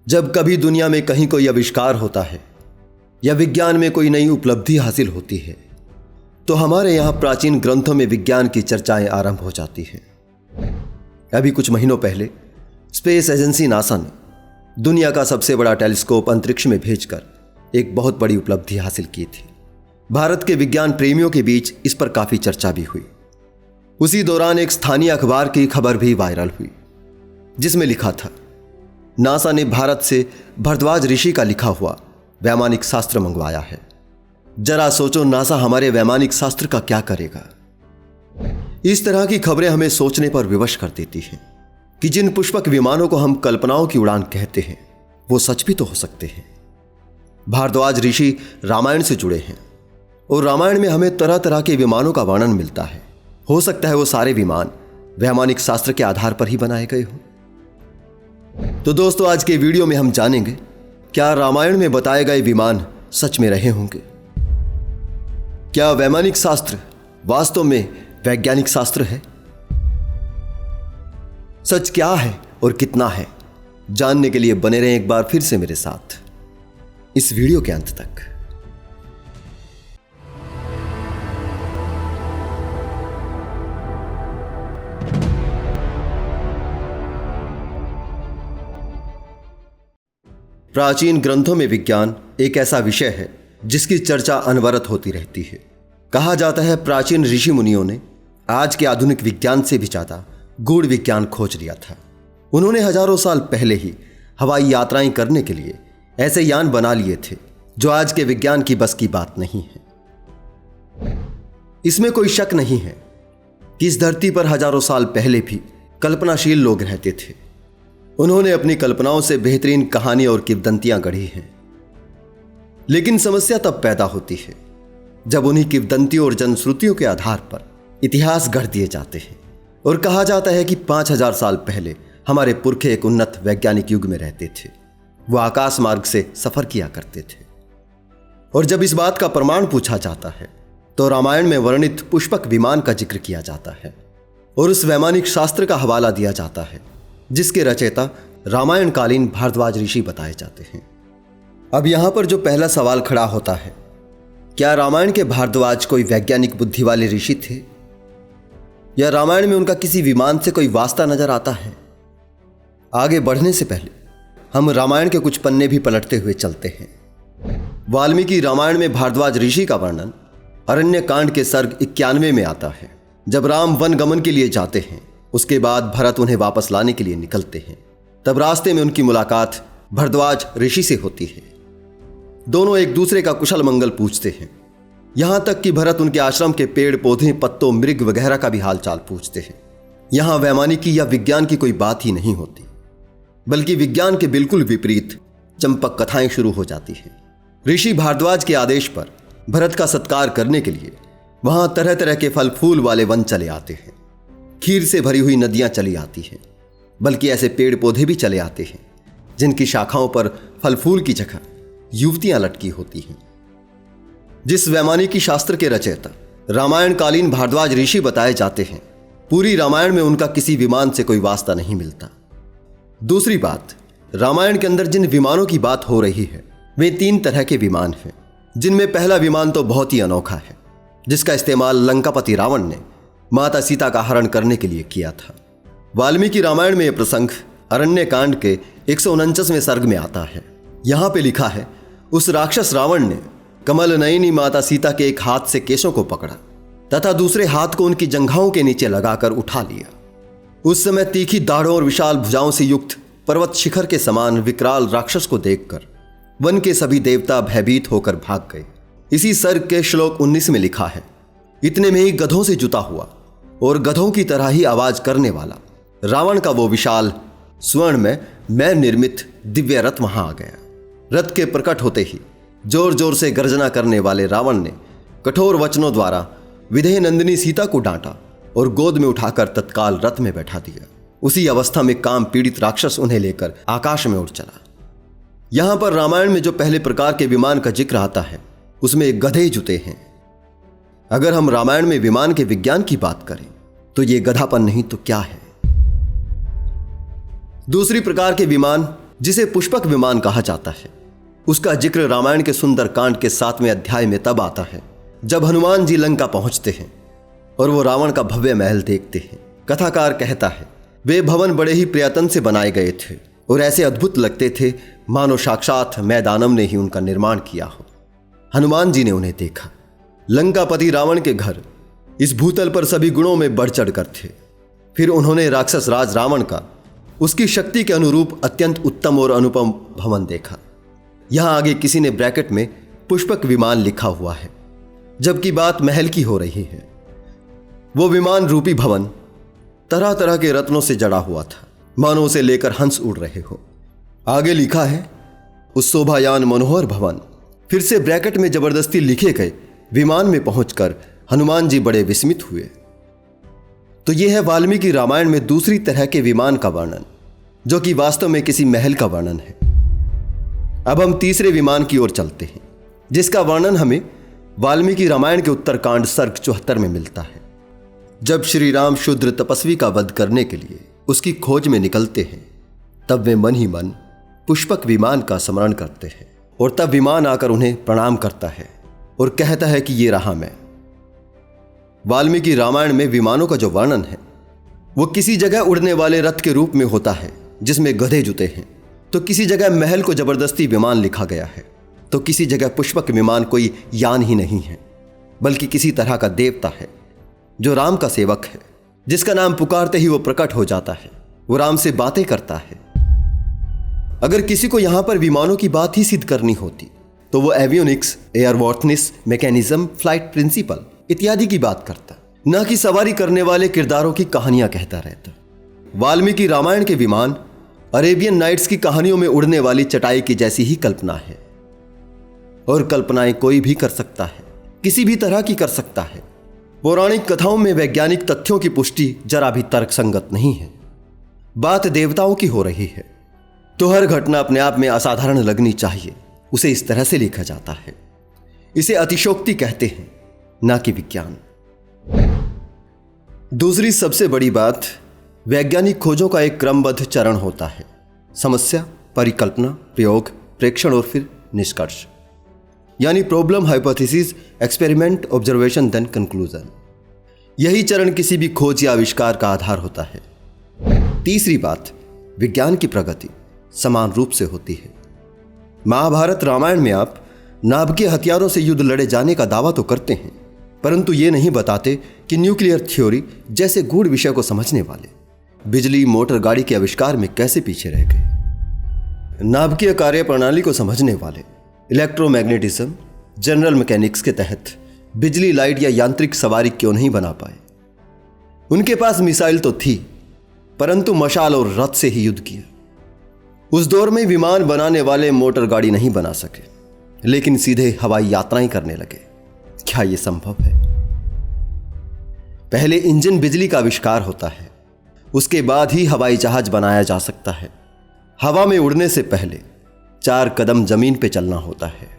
जब कभी दुनिया में कहीं कोई आविष्कार होता है या विज्ञान में कोई नई उपलब्धि हासिल होती है तो हमारे यहाँ प्राचीन ग्रंथों में विज्ञान की चर्चाएं आरंभ हो जाती हैं। अभी कुछ महीनों पहले स्पेस एजेंसी नासा ने दुनिया का सबसे बड़ा टेलीस्कोप अंतरिक्ष में भेजकर एक बहुत बड़ी उपलब्धि हासिल की थी। भारत के विज्ञान प्रेमियों के बीच इस पर काफी चर्चा भी हुई। उसी दौरान एक स्थानीय अखबार की खबर भी वायरल हुई जिसमें लिखा था, नासा ने भारत से भारद्वाज ऋषि का लिखा हुआ वैमानिक शास्त्र मंगवाया है। जरा सोचो नासा हमारे वैमानिक शास्त्र का क्या करेगा। इस तरह की खबरें हमें सोचने पर विवश कर देती हैं कि जिन पुष्पक विमानों को हम कल्पनाओं की उड़ान कहते हैं वो सच भी तो हो सकते हैं। भारद्वाज ऋषि रामायण से जुड़े हैं और रामायण में हमें तरह तरह के विमानों का वर्णन मिलता है। हो सकता है वो सारे विमान वैमानिक शास्त्र के आधार पर ही बनाए गए हों। तो दोस्तों, आज के वीडियो में हम जानेंगे क्या रामायण में बताए गए विमान सच में रहे होंगे। क्या वैमानिक शास्त्र वास्तव में वैज्ञानिक शास्त्र है? सच क्या है और कितना है, जानने के लिए बने रहें एक बार फिर से मेरे साथ इस वीडियो के अंत तक। प्राचीन ग्रंथों में विज्ञान एक ऐसा विषय है जिसकी चर्चा अनवरत होती रहती है। कहा जाता है प्राचीन ऋषि मुनियों ने आज के आधुनिक विज्ञान से भी ज्यादा गूढ़ विज्ञान खोज लिया था। उन्होंने हजारों साल पहले ही हवाई यात्राएं करने के लिए ऐसे यान बना लिए थे जो आज के विज्ञान की बस की बात नहीं है। इसमें कोई शक नहीं है कि इस धरती पर हजारों साल पहले भी कल्पनाशील लोग रहते थे। उन्होंने अपनी कल्पनाओं से बेहतरीन कहानी और किंवदंतियां गढ़ी हैं। लेकिन समस्या तब पैदा होती है जब उन्हीं किंवदंतियों और जनश्रुतियों के आधार पर इतिहास गढ़ दिए जाते हैं और कहा जाता है कि 5000 साल पहले हमारे पुरखे एक उन्नत वैज्ञानिक युग में रहते थे। वो आकाश मार्ग से सफर किया करते थे। और जब इस बात का प्रमाण पूछा जाता है तो रामायण में वर्णित पुष्पक विमान का जिक्र किया जाता है और उस वैमानिक शास्त्र का हवाला दिया जाता है जिसके रचयिता रामायण कालीन भारद्वाज ऋषि बताए जाते हैं। अब यहां पर जो पहला सवाल खड़ा होता है, क्या रामायण के भारद्वाज कोई वैज्ञानिक बुद्धि वाले ऋषि थे या रामायण में उनका किसी विमान से कोई वास्ता नजर आता है? आगे बढ़ने से पहले हम रामायण के कुछ पन्ने भी पलटते हुए चलते हैं। वाल्मीकि रामायण में भारद्वाज ऋषि का वर्णन अरण्य कांड के सर्ग 91 में आता है। जब राम वन गमन के लिए जाते हैं, उसके बाद भरत उन्हें वापस लाने के लिए निकलते हैं। तब रास्ते में उनकी मुलाकात भारद्वाज ऋषि से होती है। दोनों एक दूसरे का कुशल मंगल पूछते हैं। यहां तक कि भरत उनके आश्रम के पेड़ पौधे पत्तों मृग वगैरह का भी हालचाल पूछते हैं। यहां वैमानिकी या विज्ञान की कोई बात ही नहीं होती, बल्कि विज्ञान के बिल्कुल विपरीत चंपक कथाएं शुरू हो जाती हैं। ऋषि भारद्वाज के आदेश पर भरत का सत्कार करने के लिए वहां तरह तरह के फल फूल वाले वन चले आते हैं। खीर से भरी हुई नदियां चली आती हैं, बल्कि ऐसे पेड़ पौधे भी चले आते हैं जिनकी शाखाओं पर फल फूल की जगह युवतियां लटकी होती हैं। जिस वैमानिकी शास्त्र के रचयिता रामायण कालीन भारद्वाज ऋषि बताए जाते हैं, पूरी रामायण में उनका किसी विमान से कोई वास्ता नहीं मिलता। दूसरी बात, रामायण के अंदर जिन विमानों की बात हो रही है वे 3 तरह के विमान हैं, जिनमें पहला विमान तो बहुत ही अनोखा है, जिसका इस्तेमाल लंकापति रावण ने माता सीता का हरण करने के लिए किया था। वाल्मीकि रामायण में यह प्रसंग अरण्य कांड के 149वें सर्ग में आता है। यहां पे लिखा है, उस राक्षस रावण ने कमल नयनी माता सीता के एक हाथ से केशों को पकड़ा तथा दूसरे हाथ को उनकी जंघाओं के नीचे लगाकर उठा लिया। उस समय तीखी दाढ़ों और विशाल भुजाओं से युक्त पर्वत शिखर के समान विकराल राक्षस को देखकर वन के सभी देवता भयभीत होकर भाग गए। इसी सर्ग के श्लोक 19 में लिखा है, इतने में ही गधों से जुता हुआ और गधों की तरह ही आवाज करने वाला रावण का वो विशाल स्वर्ण में मैं निर्मित दिव्य रथ वहां आ गया। रथ के प्रकट होते ही जोर जोर से गर्जना करने वाले रावण ने कठोर वचनों द्वारा विदेह नंदिनी सीता को डांटा और गोद में उठाकर तत्काल रथ में बैठा दिया। उसी अवस्था में काम पीड़ित राक्षस उन्हें लेकर आकाश में उड़ चला। यहां पर रामायण में जो पहले प्रकार के विमान का जिक्र आता है उसमें गधे जुते हैं। अगर हम रामायण में विमान के विज्ञान की बात करें तो ये गधापन नहीं तो क्या है। दूसरी प्रकार के विमान जिसे पुष्पक विमान कहा जाता है, उसका जिक्र रामायण के सुंदर कांड के 7वें अध्याय में तब आता है जब हनुमान जी लंका पहुंचते हैं और वो रावण का भव्य महल देखते हैं। कथाकार कहता है, वे भवन बड़े ही प्रयत्न से बनाए गए थे और ऐसे अद्भुत लगते थे मानो साक्षात मैदानम ने ही उनका निर्माण किया हो। हनुमान जी ने उन्हें देखा। लंकापति रावण के घर इस भूतल पर सभी गुणों में बढ़ चढ़ कर थे। फिर उन्होंने राक्षस राज रावण का उसकी शक्ति के अनुरूप अत्यंत उत्तम और अनुपम भवन देखा। यहां आगे किसी ने ब्रैकेट में पुष्पक विमान लिखा हुआ है, जबकि बात महल की हो रही है। वो विमान रूपी भवन तरह तरह के रत्नों से जड़ा हुआ था, मानो उसे लेकर हंस उड़ रहे हो। आगे लिखा है, उस शोभायान मनोहर भवन। फिर से ब्रैकेट में जबरदस्ती लिखे गए विमान में पहुंचकर हनुमान जी बड़े विस्मित हुए। तो यह है वाल्मीकि रामायण में दूसरी तरह के विमान का वर्णन, जो कि वास्तव में किसी महल का वर्णन है। अब हम तीसरे विमान की ओर चलते हैं, जिसका वर्णन हमें वाल्मीकि रामायण के उत्तरकांड सर्ग 74 में मिलता है। जब श्री राम शूद्र तपस्वी का वध करने के लिए उसकी खोज में निकलते हैं, तब वे मन ही मन पुष्पक विमान का स्मरण करते हैं और तब विमान आकर उन्हें प्रणाम करता है और कहता है कि ये रहा मैं। वाल्मीकि रामायण में विमानों का जो वर्णन है वो किसी जगह उड़ने वाले रथ के रूप में होता है जिसमें गधे जुते हैं, तो किसी जगह महल को जबरदस्ती विमान लिखा गया है, तो किसी जगह पुष्पक विमान कोई यान ही नहीं है बल्कि किसी तरह का देवता है जो राम का सेवक है, जिसका नाम पुकारते ही वो प्रकट हो जाता है, वो राम से बातें करता है। अगर किसी को यहां पर विमानों की बात ही सिद्ध करनी होती तो वो एवियोनिक्स, एयरवॉर्थनेस, मैकेनिज्म, फ्लाइट प्रिंसिपल इत्यादि की बात करता, न कि सवारी करने वाले किरदारों की कहानियां कहता रहता। वाल्मीकि रामायण के विमान अरेबियन नाइट्स की कहानियों में उड़ने वाली चटाई की जैसी ही कल्पना है, और कल्पनाएं कोई भी कर सकता है, किसी भी तरह की कर सकता है। पौराणिक कथाओं में वैज्ञानिक तथ्यों की पुष्टि जरा भी तर्कसंगत नहीं है। बात देवताओं की हो रही है तो हर घटना अपने आप में असाधारण लगनी चाहिए, उसे इस तरह से लिखा जाता है। इसे अतिशोक्ति कहते हैं, ना कि विज्ञान। दूसरी सबसे बड़ी बात, वैज्ञानिक खोजों का एक क्रमबद्ध चरण होता है। समस्या, परिकल्पना, प्रयोग, प्रेक्षण और फिर निष्कर्ष, यानी problem, hypothesis, experiment, observation, then conclusion. यही चरण किसी भी खोज या आविष्कार का आधार होता है। तीसरी बात, विज्ञान की प्रगति समान रूप से होती है। महाभारत रामायण में आप नाभिकीय हथियारों से युद्ध लड़े जाने का दावा तो करते हैं, परंतु ये नहीं बताते कि न्यूक्लियर थ्योरी जैसे गूढ़ विषय को समझने वाले बिजली मोटर गाड़ी के आविष्कार में कैसे पीछे रह गए। नाभिकीय कार्य प्रणाली को समझने वाले इलेक्ट्रोमैग्नेटिज्म, जनरल मैकेनिक्स के तहत बिजली, लाइट या यांत्रिक सवारी क्यों नहीं बना पाए। उनके पास मिसाइल तो थी, परंतु मशाल और रथ से ही युद्ध किया। उस दौर में विमान बनाने वाले मोटर गाड़ी नहीं बना सके, लेकिन सीधे हवाई यात्राएं करने लगे। क्या यह संभव है? पहले इंजन बिजली का आविष्कार होता है, उसके बाद ही हवाई जहाज बनाया जा सकता है। हवा में उड़ने से पहले 4 कदम जमीन पे चलना होता है।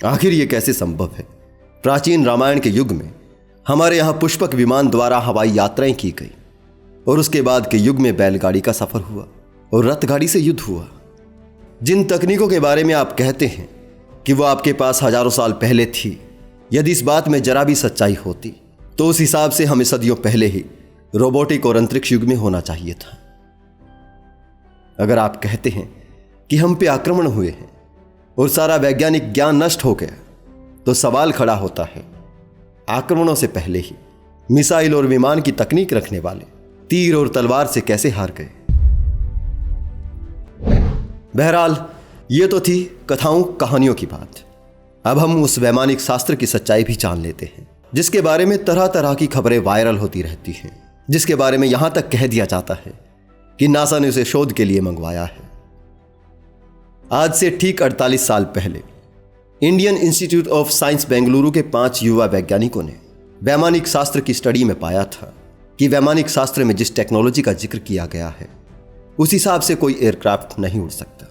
आखिर यह कैसे संभव है? प्राचीन रामायण के युग में हमारे यहां पुष्पक विमान द्वारा हवाई यात्राएं की गई और उसके बाद के युग में बैलगाड़ी का सफर हुआ और रथगाड़ी से युद्ध हुआ। जिन तकनीकों के बारे में आप कहते हैं कि वो आपके पास हजारों साल पहले थी, यदि इस बात में जरा भी सच्चाई होती तो उस हिसाब से हमें सदियों पहले ही रोबोटिक और अंतरिक्ष युग में होना चाहिए था। अगर आप कहते हैं कि हम पे आक्रमण हुए हैं और सारा वैज्ञानिक ज्ञान नष्ट हो गया, तो सवाल खड़ा होता है, आक्रमणों से पहले ही मिसाइल और विमान की तकनीक रखने वाले तीर और तलवार से कैसे हार गए। बहरहाल ये तो थी कथाओं कहानियों की बात। अब हम उस वैमानिक शास्त्र की सच्चाई भी जान लेते हैं, जिसके बारे में तरह तरह की खबरें वायरल होती रहती हैं, जिसके बारे में यहां तक कह दिया जाता है कि नासा ने उसे शोध के लिए मंगवाया है। आज से ठीक 48 साल पहले Indian institute of science Bengaluru के 5 युवा वैज्ञानिकों ने वैमानिक शास्त्र की स्टडी में पाया था कि वैमानिक शास्त्र में जिस टेक्नोलॉजी का जिक्र किया गया है उस हिसाब से कोई एयरक्राफ्ट नहीं उड़ सकता।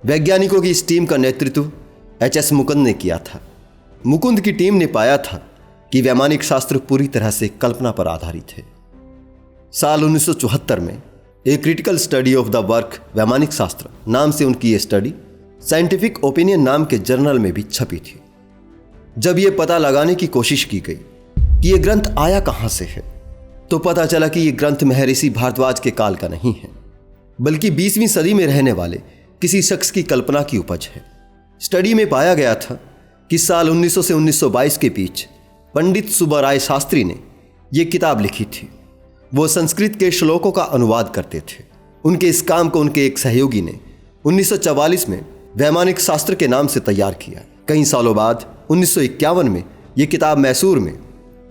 वैज्ञानिकों की इस टीम का नेतृत्व एच.एस. मुकुंद ने किया था। मुकुंद की टीम ने पाया था कि वैमानिक शास्त्र पूरी तरह से कल्पना पर आधारित है। साल 1974 में a critical study of the work वैमानिक शास्त्र नाम से उनकी ये स्टडी साइंटिफिक ओपिनियन नाम के जर्नल में भी छपी थी। जब ये पता लगाने की कोशिश की गई कि ये ग्रंथ आया कहां से है, तो पता चला कि ये ग्रंथ महर्षि भारद्वाज के काल का नहीं है, बल्कि 20वीं सदी में रहने वाले किसी शख्स की कल्पना की उपज है। स्टडी में पाया गया था कि साल 1900 से 1922 के बीच पंडित सुब्बाराय शास्त्री ने यह किताब लिखी थी। वो संस्कृत के श्लोकों का अनुवाद करते थे। उनके इस काम को उनके एक सहयोगी ने 1944 में वैमानिक शास्त्र के नाम से तैयार किया। कई सालों बाद 1951 में यह किताब मैसूर में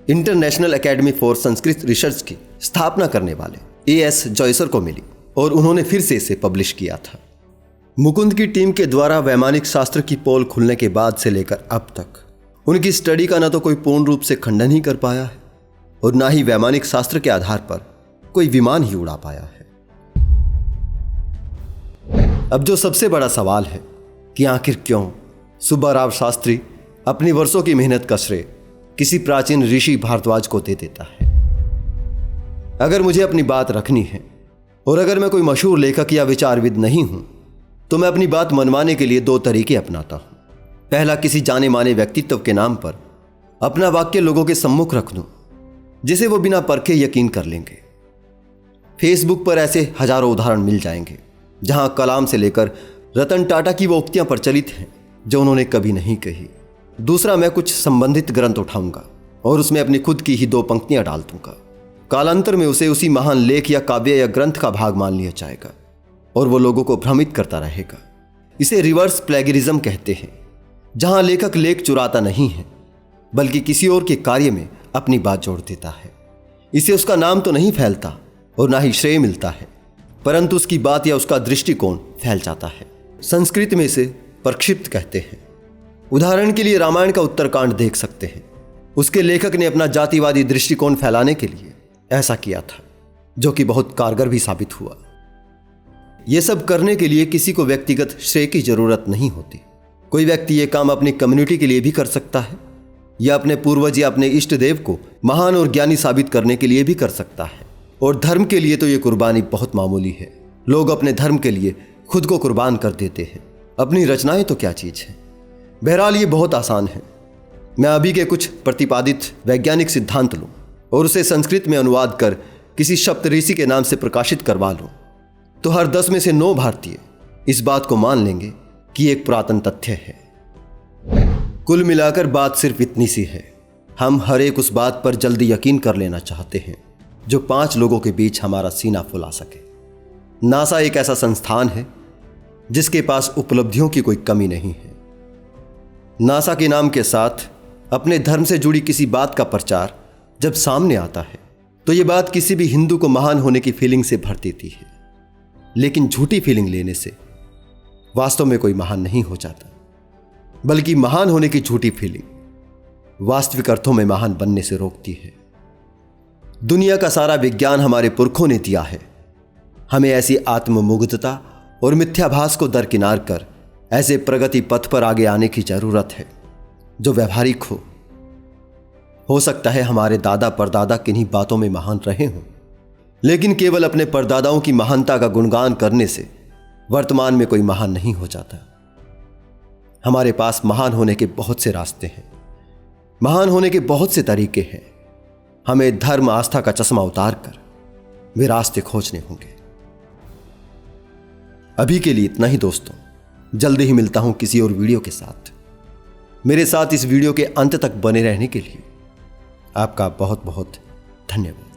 international academy for Sanskrit research की स्थापना करने वाले A.S. जॉयसर को मिली और उन्होंने फिर से इसे पब्लिश किया था। मुकुंद की टीम के द्वारा वैमानिक शास्त्र की पोल खुलने के बाद से लेकर अब तक उनकी स्टडी का न तो कोई पूर्ण रूप से खंडन ही कर पाया है और ना ही वैमानिक शास्त्र के आधार पर कोई विमान ही उड़ा पाया है। अब जो सबसे बड़ा सवाल है कि आखिर क्यों सुब्बाराव शास्त्री अपनी वर्षों की मेहनत का श्रेय किसी प्राचीन ऋषि भारद्वाज को दे देता है। अगर मुझे अपनी बात रखनी है और अगर मैं कोई मशहूर लेखक या विचारविद नहीं हूं, तो मैं अपनी बात मनवाने के लिए 2 तरीके अपनाता हूं। पहला, किसी जाने माने व्यक्तित्व के नाम पर अपना वाक्य लोगों के सम्मुख रख दूं, जिसे वो बिना परखे यकीन कर लेंगे। फेसबुक पर ऐसे हजारों उदाहरण मिल जाएंगे जहां कलाम से लेकर रतन टाटा की वो उक्तियां प्रचलित हैं जो उन्होंने कभी नहीं कही। दूसरा, मैं कुछ संबंधित ग्रंथ उठाऊंगा और उसमें अपनी खुद की ही 2 पंक्तियां डाल दूंगा। कालांतर में उसे उसी महान लेख या काव्य या ग्रंथ का भाग मान लिया जाएगा और वो लोगों को भ्रमित करता रहेगा। इसे रिवर्स प्लेगरिज्म कहते हैं, जहां लेखक लेख चुराता नहीं है बल्कि किसी और के कार्य में अपनी बात जोड़ देता है। इसे उसका नाम तो नहीं फैलता और ना ही श्रेय मिलता है, परंतु उसकी बात या उसका दृष्टिकोण फैल जाता है। संस्कृत में इसे प्रक्षिप्त कहते हैं। उदाहरण के लिए रामायण का उत्तरकांड देख सकते हैं। उसके लेखक ने अपना जातिवादी दृष्टिकोण फैलाने के लिए ऐसा किया था, जो कि बहुत कारगर भी साबित हुआ। यह सब करने के लिए किसी को व्यक्तिगत श्रेय की जरूरत नहीं होती। कोई व्यक्ति यह काम अपनी कम्युनिटी के लिए भी कर सकता है या अपने पूर्वज या अपने इष्ट देव को महान और ज्ञानी साबित करने के लिए भी कर सकता है। और धर्म के लिए तो यह कुर्बानी बहुत मामूली है। लोग अपने धर्म के लिए खुद को कुर्बान कर देते हैं, अपनी रचनाएं तो क्या चीज है। बहरहाल ये बहुत आसान है। मैं अभी के कुछ प्रतिपादित वैज्ञानिक सिद्धांत लूं और उसे संस्कृत में अनुवाद कर किसी सप्तऋषि के नाम से प्रकाशित करवा लूं, तो हर 10 में से 9 भारतीय इस बात को मान लेंगे कि एक पुरातन तथ्य है। कुल मिलाकर बात सिर्फ इतनी सी है, हम हर एक उस बात पर जल्दी यकीन कर लेना चाहते हैं जो 5 लोगों के बीच हमारा सीना फुला सके। नासा एक ऐसा संस्थान है जिसके पास उपलब्धियों की कोई कमी नहीं है। नासा के नाम के साथ अपने धर्म से जुड़ी किसी बात का प्रचार जब सामने आता है तो यह बात किसी भी हिंदू को महान होने की फीलिंग से भर देती है। लेकिन झूठी फीलिंग लेने से वास्तव में कोई महान नहीं हो जाता, बल्कि महान होने की झूठी फीलिंग वास्तविक अर्थों में महान बनने से रोकती है। दुनिया का सारा विज्ञान हमारे पुरखों ने दिया है। हमें ऐसी आत्ममुग्धता और मिथ्याभास को दरकिनार कर ऐसे प्रगति पथ पर आगे आने की जरूरत है जो व्यवहारिक हो सकता है हमारे दादा परदादा किन्हीं बातों में महान रहे हों, लेकिन केवल अपने परदादाओं की महानता का गुणगान करने से वर्तमान में कोई महान नहीं हो जाता। हमारे पास महान होने के बहुत से रास्ते हैं, महान होने के बहुत से तरीके हैं। हमें धर्म आस्था का चश्मा उतार कर वे रास्ते खोजने होंगे। अभी के लिए इतना ही दोस्तों, जल्दी ही मिलता हूं किसी और वीडियो के साथ। मेरे साथ इस वीडियो के अंत तक बने रहने के लिए आपका बहुत बहुत धन्यवाद।